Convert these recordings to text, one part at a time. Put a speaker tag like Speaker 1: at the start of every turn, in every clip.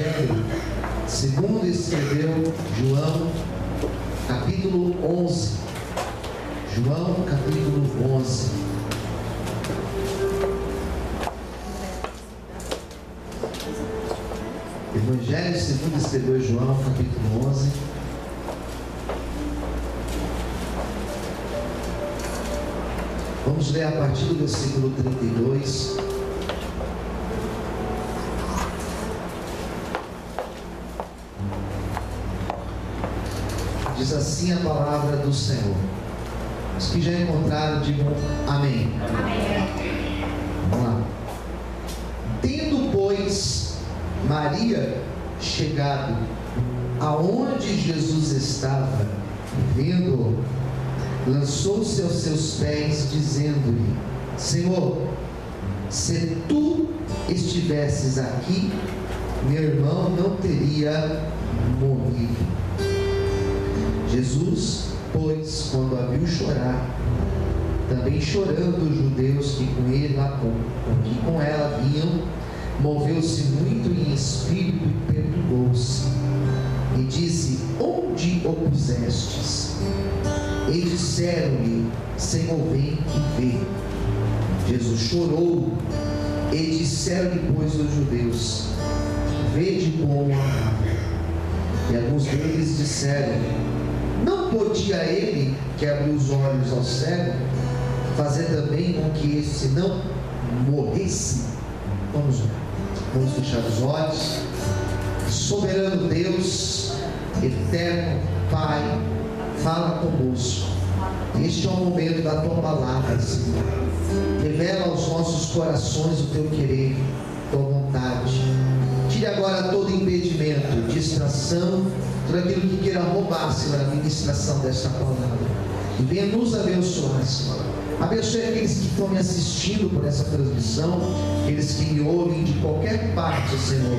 Speaker 1: Evangelho segundo escreveu João, capítulo 11. João, capítulo 11. Evangelho segundo escreveu João, capítulo 11. Vamos ler a partir do versículo 32. Diz assim a palavra do Senhor. Os que já encontraram, digam amém.
Speaker 2: Amém.
Speaker 1: Vamos lá. Tendo, pois, Maria chegado aonde Jesus estava, vendo-o, lançou-se aos seus pés, dizendo-lhe: Senhor, se tu estivesses aqui, meu irmão não teria morrido. Jesus, pois, quando a viu chorar, também chorando os judeus que com ela vinham, moveu-se muito em espírito e perturbou-se, e disse: Onde o pusestes? E disseram-lhe: Senhor, vem e vê. Jesus chorou, e disseram-lhe, pois, os judeus: Vede como amava. E alguns deles disseram: Não podia ele, que abriu os olhos ao cego, fazer também com que este não morresse? Vamos fechar os olhos. Soberano Deus, eterno Pai, fala conosco. Este é o momento da tua palavra, Senhor. Revela aos nossos corações o teu querer, tua vontade. Tire agora todo impedimento, distração, tudo aquilo que queira roubar, Senhor, a ministração desta palavra. E venha nos abençoar, Senhor. Abençoe aqueles que estão me assistindo por essa transmissão, aqueles que me ouvem de qualquer parte, Senhor.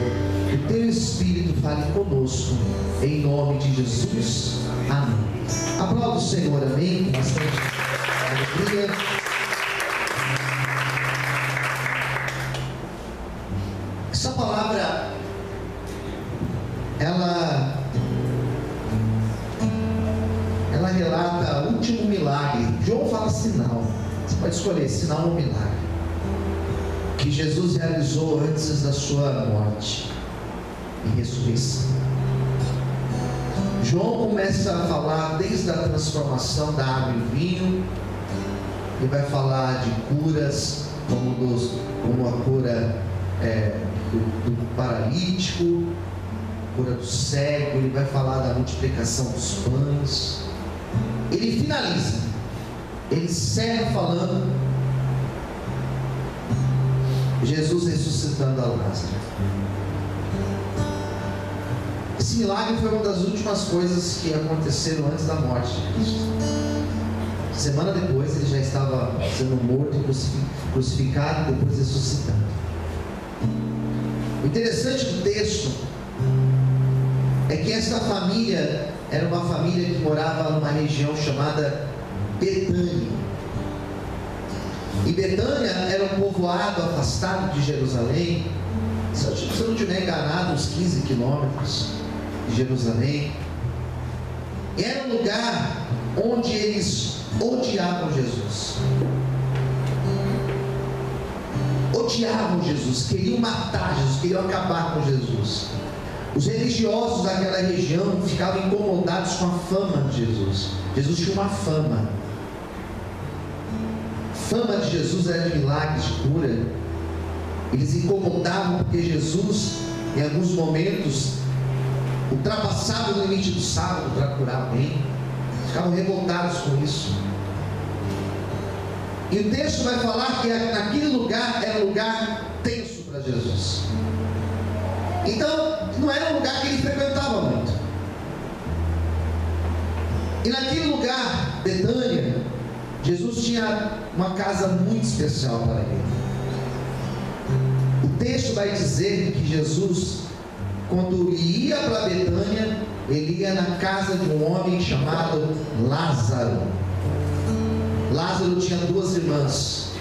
Speaker 1: Que o teu Espírito fale conosco, em nome de Jesus. Amém. Aplauda o Senhor, amém, com bastante alegria. Essa palavra, ela relata o último milagre. João fala sinal. Você pode escolher sinal ou milagre que Jesus realizou antes da sua morte e ressurreição. João começa a falar desde a transformação da água em vinho. Ele vai falar de curas, como a cura do paralítico, cura do cego. Ele vai falar da multiplicação dos pães. Ele finaliza, ele encerra falando Jesus ressuscitando a Lázaro. Esse milagre foi uma das últimas coisas que aconteceram antes da morte de Cristo. Semana depois ele já estava sendo morto e crucificado, e depois ressuscitando. O interessante do texto é que esta família era uma família que morava numa região chamada Betânia. E Betânia era um povoado afastado de Jerusalém, se eu não estiver enganado, uns 15 quilômetros de Jerusalém. Era um lugar onde eles odiavam Jesus. Odiavam Jesus, queriam matar Jesus, queriam acabar com Jesus. Os religiosos daquela região ficavam incomodados com a fama de Jesus. Jesus tinha uma fama. A fama de Jesus era de milagres, de cura. Eles incomodavam porque Jesus, em alguns momentos, ultrapassava o limite do sábado para curar alguém. Ficavam revoltados com isso. E o texto vai falar que naquele lugar era um lugar tenso para Jesus. Então, não era um lugar que ele frequentava muito. E naquele lugar, Betânia, Jesus tinha uma casa muito especial para ele. O texto vai dizer que Jesus, quando ia para Betânia, ele ia na casa de um homem chamado Lázaro. Lázaro tinha duas irmãs,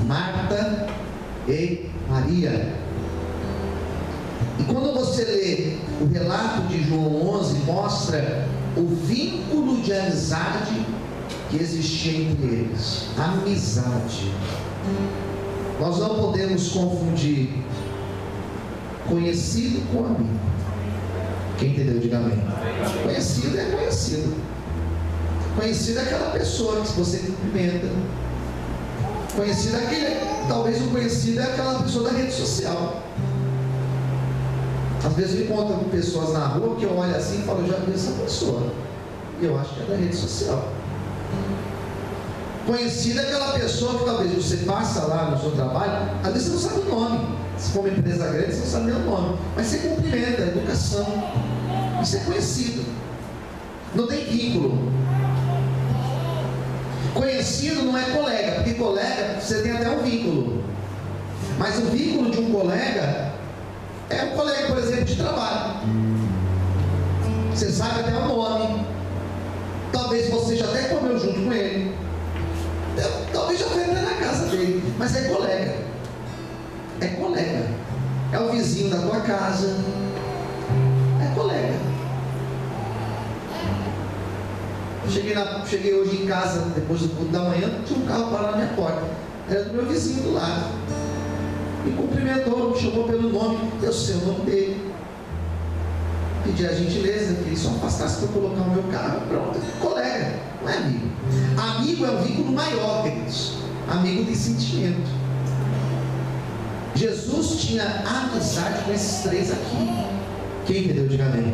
Speaker 1: Marta e Maria. E quando você lê o relato de João 11, mostra o vínculo de amizade que existia entre eles. Amizade. Nós não podemos confundir conhecido com amigo. Quem entendeu, diga amém. Conhecido é conhecido. Conhecido é aquela pessoa que você cumprimenta. Conhecido é aquele, talvez o conhecido é aquela pessoa da rede social. Às vezes eu encontro com pessoas na rua que eu olho assim e falo, eu já vi essa pessoa. E eu acho que é da rede social. Conhecido é aquela pessoa que talvez você passa lá no seu trabalho, às vezes você não sabe o nome. Se for uma empresa grande, você não sabe nem o nome. Mas você cumprimenta, é educação. Isso é conhecido. Não tem vínculo. Conhecido não é colega, porque colega você tem até um vínculo. Mas o vínculo de um colega é um colega, por exemplo, de trabalho. Você sabe até o nome. Talvez você já até comeu junto com ele. Talvez já foi até na casa dele. Mas é colega. É colega. É o vizinho da tua casa. É colega. Cheguei hoje em casa, depois do culto da manhã, tinha um carro parado na minha porta. Era do meu vizinho do lado. Me cumprimentou, me chamou pelo nome. Eu sei o nome dele. Pedi a gentileza que ele só afastasse para colocar o meu carro. Pronto, colega, não é amigo. Amigo é um vínculo maior, queridos. Amigo de sentimento. Jesus tinha amizade com esses três aqui. Quem entendeu, diga amém.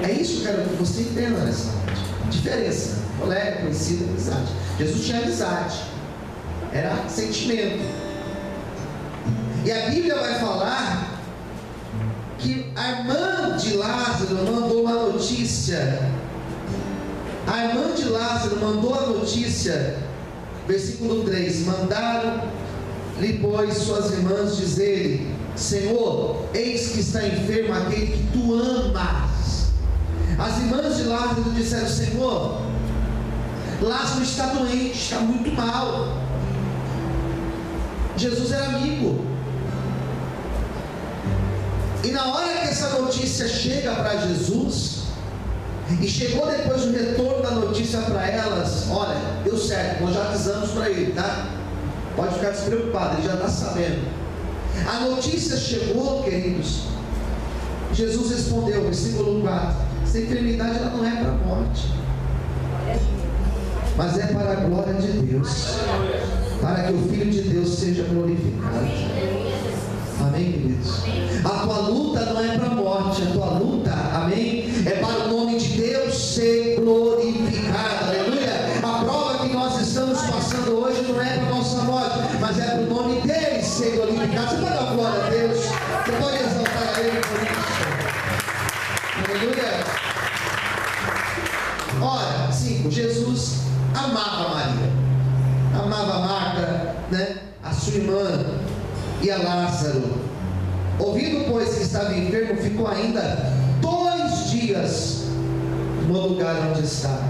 Speaker 1: É isso que eu quero que você entenda nessa noite. Diferença, colega, conhecido, amizade. Jesus tinha amizade, era sentimento. E a Bíblia vai falar que a irmã de Lázaro mandou uma notícia. A irmã de Lázaro mandou a notícia, versículo 3: mandaram-lhe, pois, suas irmãs dizerem: Senhor, eis que está enfermo aquele que tu amas. As irmãs de Lázaro disseram: Senhor, Lázaro está doente, está muito mal. Jesus era amigo. E na hora que essa notícia chega para Jesus, e chegou depois do retorno da notícia para elas: olha, deu certo, nós já avisamos para ele, tá? Pode ficar despreocupado, ele já está sabendo. A notícia chegou, queridos. Jesus respondeu, versículo 4: essa enfermidade ela não é para a morte, mas é para a glória de Deus, para que o Filho de Deus seja glorificado. Amém, queridos? A tua luta não é para a morte, a tua luta, amém, é para o nome de Deus ser glorificado. Aleluia. A prova que nós estamos passando hoje não é para a nossa morte, mas é para o nome dele ser glorificado. Você pode dar glória a Deus, você pode exaltar a ele por isso. Aleluia. Ora, 5, Jesus amava Maria, amava Marta, né, a sua irmã, e a Lázaro. Ouvindo, pois, que estava enfermo, ficou ainda 2 dias no lugar onde estava.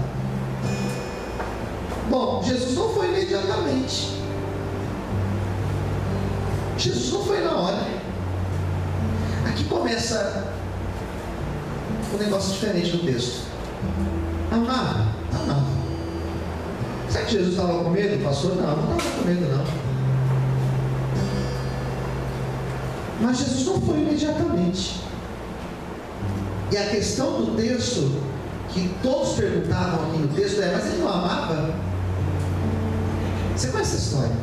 Speaker 1: Bom, Jesus não foi imediatamente. Jesus não foi na hora. Aqui começa um negócio diferente no texto. Amava. Será que Jesus estava com medo, pastor? Não estava com medo não. Mas Jesus não foi imediatamente. E a questão do texto, que todos perguntavam aqui no texto, é: mas ele não amava? Você conhece essa história?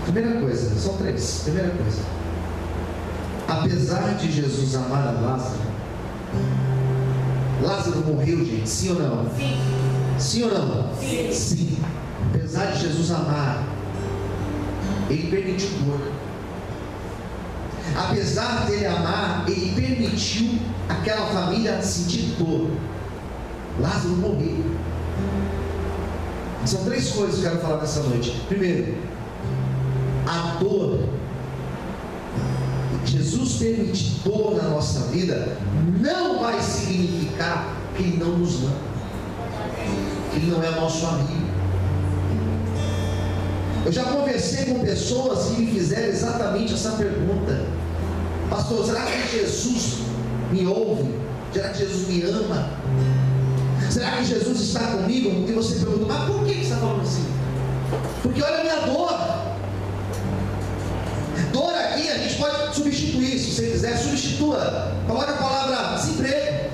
Speaker 1: Primeira coisa, são 3. Primeira coisa, apesar de Jesus amar a Lázaro, Lázaro morreu, gente, sim ou não? Sim. Sim ou não? Sim. Sim. Apesar de Jesus amar, ele permitiu dor. Apesar dele amar, ele permitiu aquela família sentir dor. Lázaro morreu. São 3 coisas que eu quero falar nessa noite. Primeiro, a dor. Jesus permite dor na nossa vida não vai significar que ele não nos ama, que ele não é nosso amigo. Eu já conversei com pessoas que me fizeram exatamente essa pergunta: Pastor, será que Jesus me ouve? Será que Jesus me ama? Será que Jesus está comigo? E você pergunta, mas por que você está falando assim? Porque olha a minha dor. Dor aqui a gente pode substituir, se você quiser, substitua. Coloca a palavra desemprego.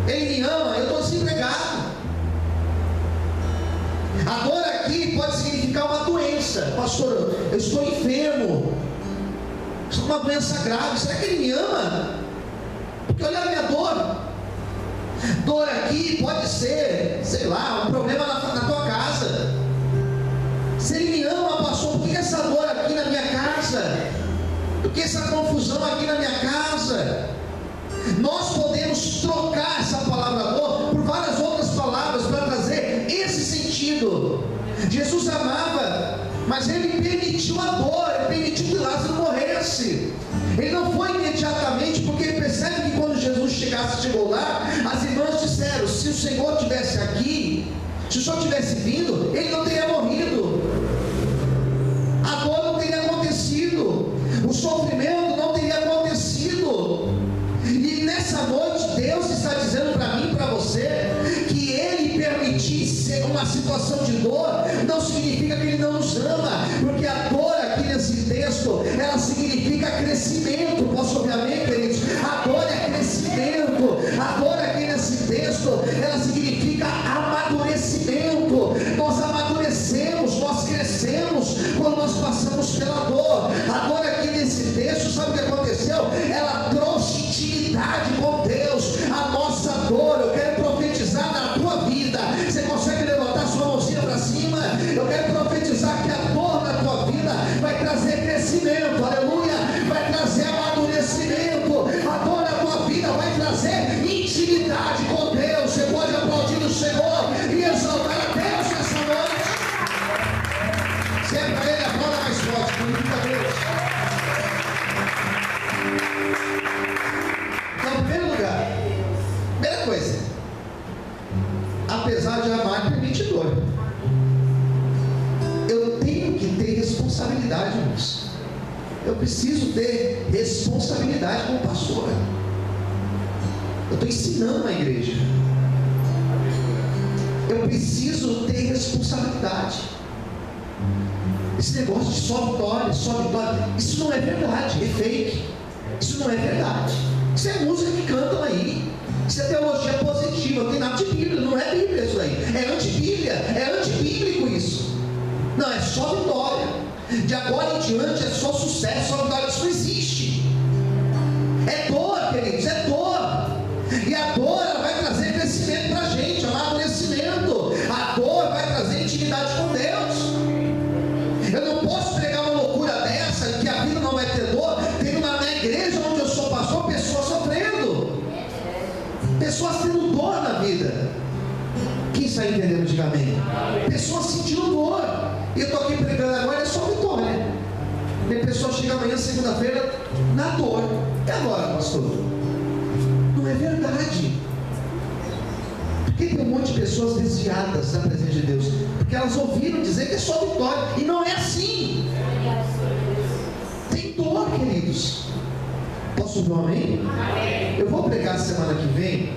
Speaker 1: Ele me ama, eu estou desempregado. A dor aqui pode significar uma doença. Pastor, eu estou enfermo, estou com uma doença grave. Será que Ele me ama? Porque olha a minha dor. Dor aqui pode ser, sei lá, um problema na tua casa. Se Ele me ama, pastor, por que essa dor aqui na minha casa? Por que essa confusão aqui na minha casa? Nós podemos trocar essa palavra dor por várias outras palavras para trazer esse sentido. Jesus amava, mas Ele permitiu a dor, Ele permitiu que Lázaro morresse. Ele não foi imediatamente, porque ele percebe que quando Jesus chegou lá, as irmãs disseram, se o Senhor estivesse aqui, se o Senhor tivesse vindo, Ele não teria morrido, a dor não teria acontecido, o sofrimento não teria acontecido. E nessa noite Deus está dizendo para mim e para você que Ele permitisse uma situação de dor não significa que Ele não nos ama, porque a dor aqui nesse texto, ela significa crescimento. Posso ouvir amém, queridos? A dor é crescimento. A dor aqui nesse texto, ela significa amadurecimento. Nós amadurecemos, nós crescemos quando nós passamos pela dor. A dor aqui nesse texto, sabe o que aconteceu? Ela trouxe intimidade com Deus. A nossa dor, eu quero profetizar na tua vida. Você consegue levantar sua mãozinha para cima? Eu quero profetizar que a dor na tua vida vai trazer crescimento, aleluia, vai trazer amadurecimento. A dor na tua vida vai trazer intimidade com Deus. Você pode aplaudir o Senhor e exaltar a Deus nessa noite. Se é para Ele, aplauda mais forte, glorifica a Deus. Então, em primeiro lugar, primeira coisa, apesar de amar, permite dor. Eu tenho que ter responsabilidade, irmãos. Eu preciso ter responsabilidade como pastor. Eu estou ensinando a igreja. Eu preciso ter responsabilidade. Esse negócio de só vitória, isso não é verdade, é fake. Isso não é verdade. Isso é música que cantam aí. Isso é teologia positiva, não tem nada de Bíblia, não é Bíblia isso aí. É antibíblia, é antibíblico isso. Não, é só vitória. De agora em diante é só sucesso, só vitória. Isso não existe. É dor, queridos, é dor. E a dor, ela vai trazer crescimento para a gente, amadurecimento. A dor vai trazer intimidade com Deus. Eu não posso pregar uma loucura dessa, que a vida não vai ter dor, tendo na minha igreja onde eu sou pastor, pessoas sofrendo, pessoas tendo dor na vida. Quem está entendendo, diga amém. Pessoas sentindo dor. E eu estou aqui pregando agora, é só vitória. E a pessoa chega amanhã, segunda-feira, na dor. E agora, pastor? Não é verdade. Por que tem um monte de pessoas desviadas da presença de Deus? Porque elas ouviram dizer que é só vitória. E não é assim. Tem dor, queridos. Posso ouvir um amém? Amém. Eu vou pregar semana que vem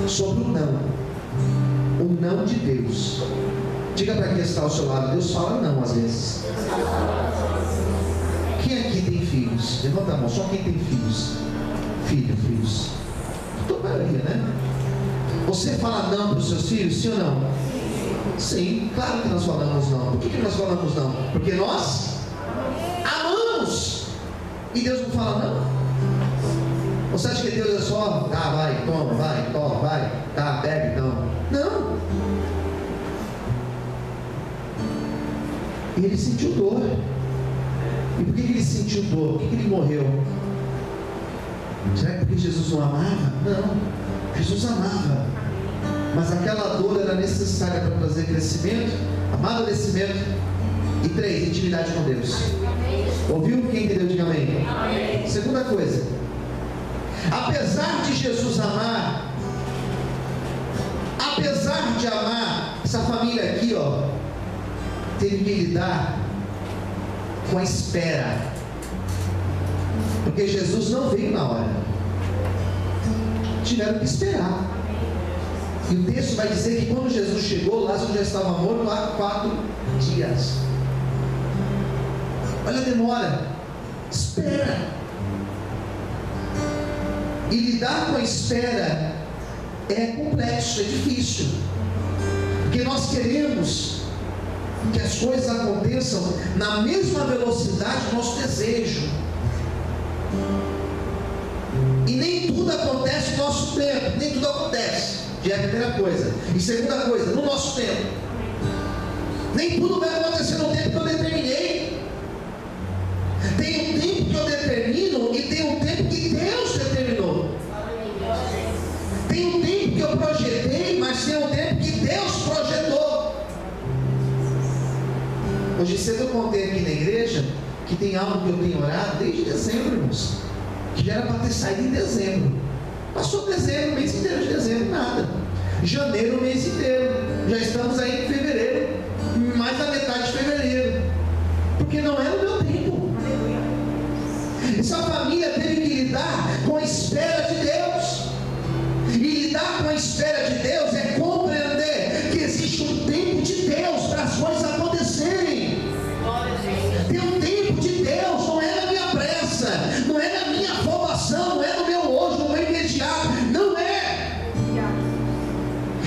Speaker 1: sobre o não. O não de Deus. Diga para quem está ao seu lado, Deus fala não às vezes. Quem aqui tem filhos? Levanta a mão, só quem tem filhos. Filhos. Toda a maioria, né? Você fala não para os seus filhos, sim ou não? Sim, claro que nós falamos não. Por que nós falamos não? Porque nós amamos. E Deus não fala não? Você acha que Deus é só, vai, toma, vai, tá, pega então. Não. E ele sentiu dor. E por que ele sentiu dor? Por que ele morreu? Será que porque Jesus não amava? Não, Jesus amava. Mas aquela dor era necessária para trazer crescimento, amadurecimento e 3, intimidade com Deus. Ouviu? Quem entendeu? Diga amém. Amém. Segunda coisa, apesar de Jesus amar, apesar de amar, essa família aqui, teve que lidar com a espera. Porque Jesus não veio na hora. Tiveram que esperar. E o texto vai dizer que quando Jesus chegou, Lázaro já estava morto há 4 dias. Olha a demora. Espera. E lidar com a espera é complexo, é difícil. Porque nós queremos que as coisas aconteçam na mesma velocidade do nosso desejo. E nem tudo acontece no nosso tempo. Nem tudo acontece. Já é a primeira coisa. E segunda coisa, no nosso tempo. Nem tudo vai acontecer no tempo que eu determinei. Tem um tempo que eu determino e tem um tempo que Deus determinou. Tem um tempo que eu projetei, mas tem um tempo que Deus projetou. Hoje cedo eu contei aqui na igreja que tem algo que eu tenho orado desde dezembro, irmãos, que já era para ter saído em dezembro. Passou dezembro, mês inteiro de dezembro, nada. Janeiro, o mês inteiro. Já estamos aí em fevereiro, mais da metade de fevereiro, porque não é no meu tempo. Essa família teve que lidar com a espera de Deus. E lidar com a espera de Deus é compreender que existe um tempo de Deus para as coisas acontecerem. Tem um tempo de Deus, não é na minha pressa, não é na minha afobação, não é no meu hoje, no meu imediato, não é.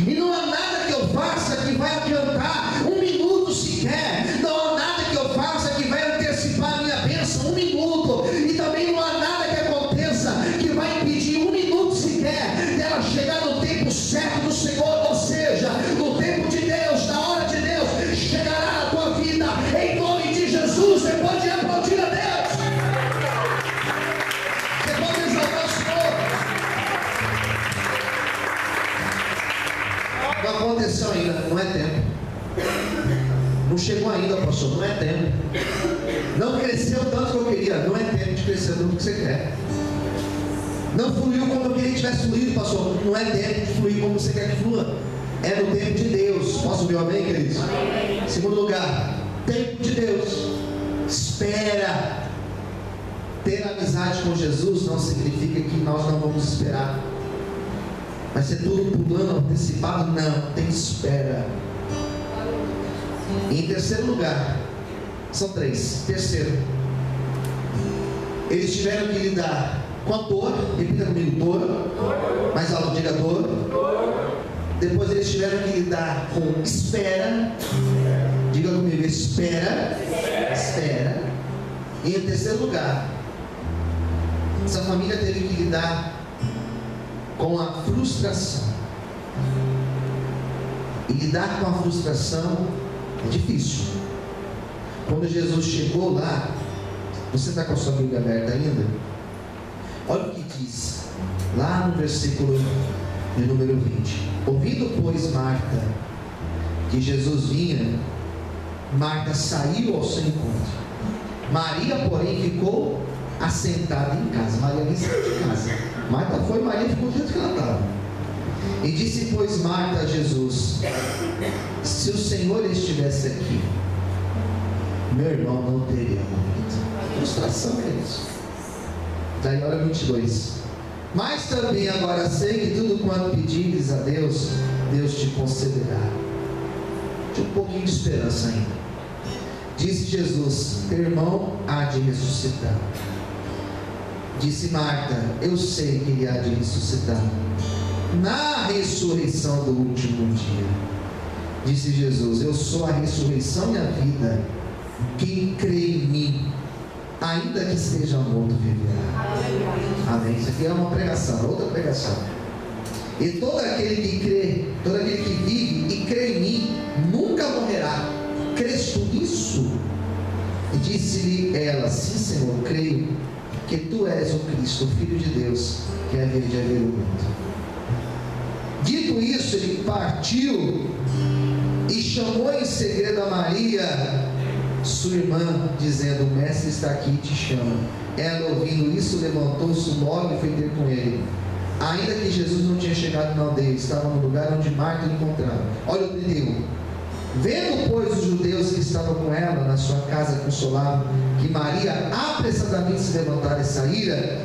Speaker 1: E não há nada que eu faça que vai adiantar um minuto sequer. Não há nada que eu faça que vai antecipar a minha bênção um minuto. E também não há nada que aconteça que vai impedir um minuto sequer dela chegar no tempo certo do Senhor. Ou seja, no tempo de Deus, na hora de Deus, chegará a tua vida em nome de Jesus. Você pode aplaudir a Deus. Você pode exaltar o Senhor. Não aconteceu ainda, não é tempo. Não chegou ainda, pastor, não é tempo. Não cresceu tanto que eu queria, não é tempo de crescer tanto que você quer. Não fluiu como eu queria que tivesse fluído, pastor, não é tempo de fluir como você quer que flua. É no tempo de Deus. Posso ouvir um amém, queridos? Amém. Segundo lugar, tempo de Deus. Espera. Ter amizade com Jesus não significa que nós não vamos esperar. Vai ser tudo por plano antecipado? Não, tem espera. E em terceiro lugar, são 3. Terceiro, eles tiveram que lidar com a dor. Repita comigo, dor. Mais alto, diga dor. Depois eles tiveram que lidar com espera. Diga comigo, espera. Espera. E em terceiro lugar, essa família teve que lidar com a frustração. E lidar com a frustração é difícil. Quando Jesus chegou lá, você está com a sua Bíblia aberta ainda? Olha o que diz lá no versículo de número 20. Ouvindo, pois, Marta que Jesus vinha, Marta saiu ao seu encontro. Maria, porém, ficou assentada em casa. Maria nem saiu de casa. Marta foi, Maria ficou do jeito que ela estava. E disse, pois, Marta a Jesus: se o Senhor estivesse aqui, meu irmão não teria morrido. Frustração é isso. Daí, olha 22. Mas também agora sei que tudo quanto pedires a Deus, Deus te concederá. Tinha um pouquinho de esperança ainda. Disse Jesus: teu irmão há de ressuscitar. Disse Marta: eu sei que ele há de ressuscitar na ressurreição do último dia. Disse Jesus: eu sou a ressurreição e a vida. Quem crê em mim, ainda que esteja morto, viverá. Amém. Isso aqui é uma pregação, outra pregação. E todo aquele que crê, todo aquele que vive e crê em mim, nunca morrerá. Crês tu nisso? E disse-lhe ela: sim, Senhor, creio que tu és o Cristo, o Filho de Deus, que havia de haver o mundo. Dito isso, ele partiu e chamou em segredo a Maria, sua irmã, dizendo: o mestre está aqui e te chama. Ela, ouvindo isso, levantou-se logo e foi ter com ele. Ainda que Jesus não tinha chegado na aldeia, estava no lugar onde Marta o encontrava. Olha o 31. Vendo, pois, os judeus que estavam com ela na sua casa consolavam que Maria apressadamente se levantara e saíra,